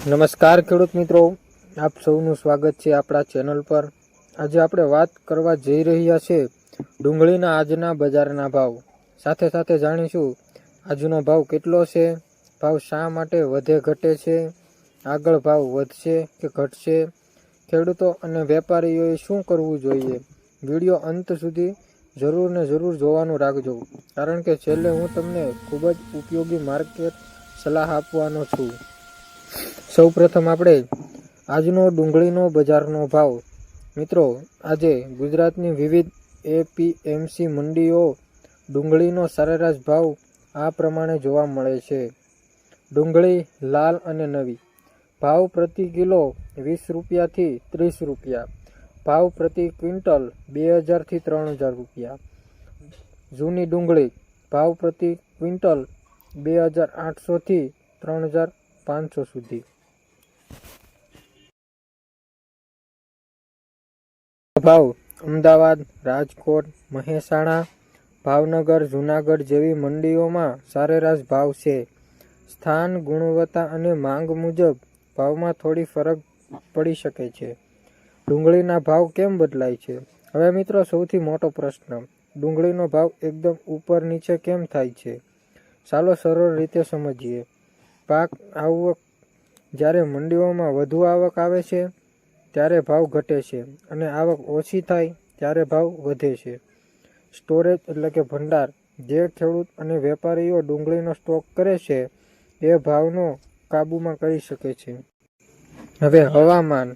નમસ્કાર ખેડૂત મિત્રો, આપ સૌનું સ્વાગત છે આપણા ચેનલ પર। આજે આપણે વાત કરવા જઈ રહ્યા છે ડુંગળીના આજના બજારના ભાવ। સાથે સાથે જાણીશું આજનો ભાવ કેટલો છે, ભાવ શા માટે વધે ઘટે છે, આગળ ભાવ વધશે કે ઘટશે, ખેડૂતો અને વેપારીઓએ શું કરવું જોઈએ। વિડીયો અંત સુધી જરૂર ને જરૂર જોવાનું રાખજો, કારણ કે છેલ્લે હું તમને ખૂબ જ ઉપયોગી માર્કેટ સલાહ આપવાનો છું। સૌપ્રથમ આપણે આજનો ડુંગળીનો બજારનો ભાવ। મિત્રો, આજે ગુજરાતની વિવિધ એપીએમસી મંડીઓ ડુંગળીનો સરેરાશ ભાવ આ પ્રમાણે જોવા મળે છે। ડુંગળી લાલ અને નવી, ભાવ પ્રતિ કિલો 20 રૂપિયાથી 30 રૂપિયા, ભાવ પ્રતિ ક્વિન્ટલ 2000 થી 3000 રૂપિયા। જૂની ડુંગળી, ભાવ પ્રતિ ક્વિન્ટલ 2800 થી 3500 સુધી। ભાવ અમદાવાદ, રાજકોટ, મહેસાણા, ભાવનગર, જૂનાગઢ જેવી મંડીઓમાં સરેરાશ ભાવ છે। સ્થાન, ગુણવત્તા અને માંગ મુજબ ભાવમાં થોડી ફરક પડી શકે છે। ડુંગળીના ભાવ કેમ બદલાય છે? હવે મિત્રો, સૌથી મોટો પ્રશ્ન, ડુંગળીનો ભાવ એકદમ ઉપર નીચે કેમ થાય છે? ચાલો સરળ રીતે સમજીએ। પાક આવક, જ્યારે મંડીઓમાં વધુ આવક આવે છે ત્યારે ભાવ ઘટે છે અને આવક ઓછી થાય ત્યારે ભાવ વધે છે। સ્ટોરેજ એટલે કે ભંડાર, જે ખેડૂત અને વેપારીઓ ડુંગળીનો સ્ટોક કરે છે એ ભાવનો કાબૂમાં કરી શકે છે। હવે હવામાન,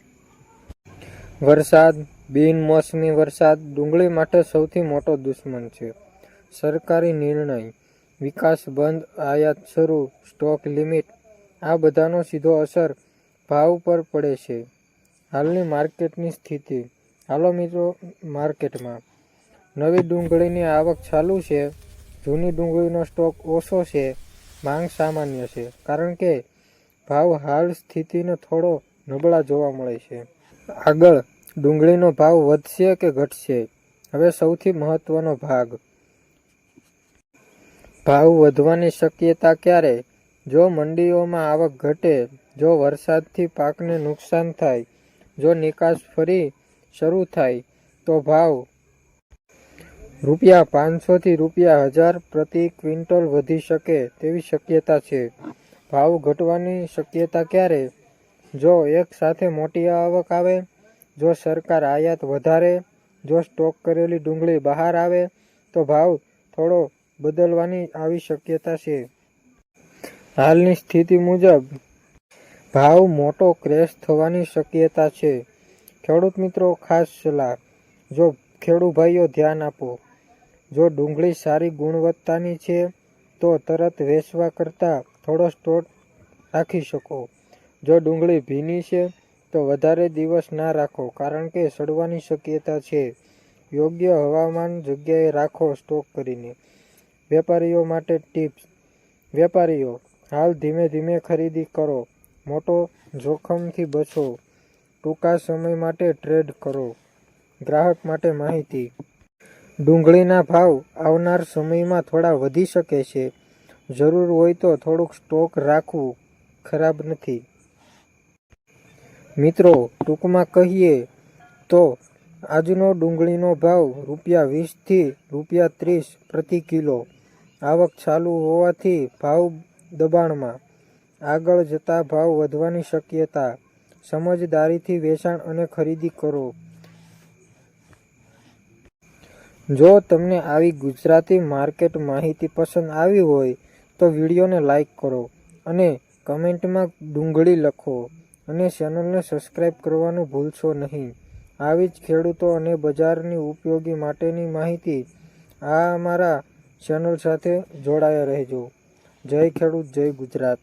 વરસાદ, બિનમોસમી વરસાદ ડુંગળી માટે સૌથી મોટો દુશ્મન છે। સરકારી નિર્ણય, વિકાસ બંધ, આયાત શરૂ, સ્ટોક લિમિટ, આ બધાનો સીધો અસર ભાવ પર પડે છે। હાલની માર્કેટની સ્થિતિ, હાલો મિત્રો માર્કેટમાં નવી ડુંગળીની આવક ચાલુ છે, જૂની ડુંગળીનો સ્ટોક ઓછો છે, માંગ સામાન્ય છે, કારણ કે ભાવ હાલ સ્થિતિને થોડો નબળા જોવા મળે છે। આગળ ડુંગળીનો ભાવ વધશે કે ઘટશે? હવે સૌથી મહત્વનો ભાગ, ભાવ વધવાની શક્યતા ક્યારે? જો મંડીઓમાં આવક ઘટે, જો વરસાદથી પાકને નુકસાન થાય, જો નિકાસ ફરી શરૂ થાય તો ભાવ ₹500 થી ₹1000 પ્રતિ ક્વિન્ટલ વધી શકે તેવી શક્યતા છે। ભાવ ઘટવાની શક્યતા ક્યારે? જો એક સાથે મોટી આવક આવે, જો સરકાર આયાત વધારે, જો સ્ટોક કરેલી ડુંગળી બહાર આવે તો ભાવ થોડો બદલવાની આવી શક્યતા છે। હાલની સ્થિતિ મુજબ ભાવ મોટો ક્રેશ થવાની શક્યતા છે। ખેડૂત મિત્રો, ખાસ સલાહ, જો ખેડૂત ભાઈઓ ધ્યાન આપો, જો ડુંગળી સારી ગુણવત્તાની છે તો તરત વેચવા કરતાં થોડો સ્ટોક રાખી શકો। જો ડુંગળી ભીની છે તો વધારે દિવસ ના રાખો, કારણ કે સડવાની શક્યતા છે। યોગ્ય હવામાન જગ્યાએ રાખો સ્ટોક કરીને। વેપારીઓ માટે ટિપ્સ, વેપારીઓ હાલ ધીમે ધીમે ખરીદી કરો, મોટો જોખમથી બચો, ટૂંકા સમય માટે ટ્રેડ કરો। ગ્રાહક માટે માહિતી, ડુંગળીના ભાવ આવનાર સમયમાં થોડા વધી શકે છે, જરૂર હોય તો થોડુંક સ્ટોક રાખવું ખરાબ નથી। મિત્રો, ટૂંકમાં કહીએ તો આજનો ડુંગળીનો ભાવ ₹20 થી ₹30 પ્રતિ કિલો, આવક ચાલુ હોવાથી ભાવ દબાણમાં, આગળ જતા ભાવ વધવાની શક્યતા, સમજદારીથી વેચાણ અને ખરીદી કરો। જો તમને આવી ગુજરાતી માર્કેટ માહિતી પસંદ આવી હોય તો વિડીયોને લાઈક કરો અને કમેન્ટમાં ડુંગળી લખો અને ચેનલને સબસ્ક્રાઇબ કરવાનું ભૂલશો નહીં। આવી જ ખેડૂતો અને બજારની ઉપયોગી માટેની માહિતી આ અમારા ચેનલ સાથે જોડાયા રહેજો। જય ખેડૂત, જય ગુજરાત।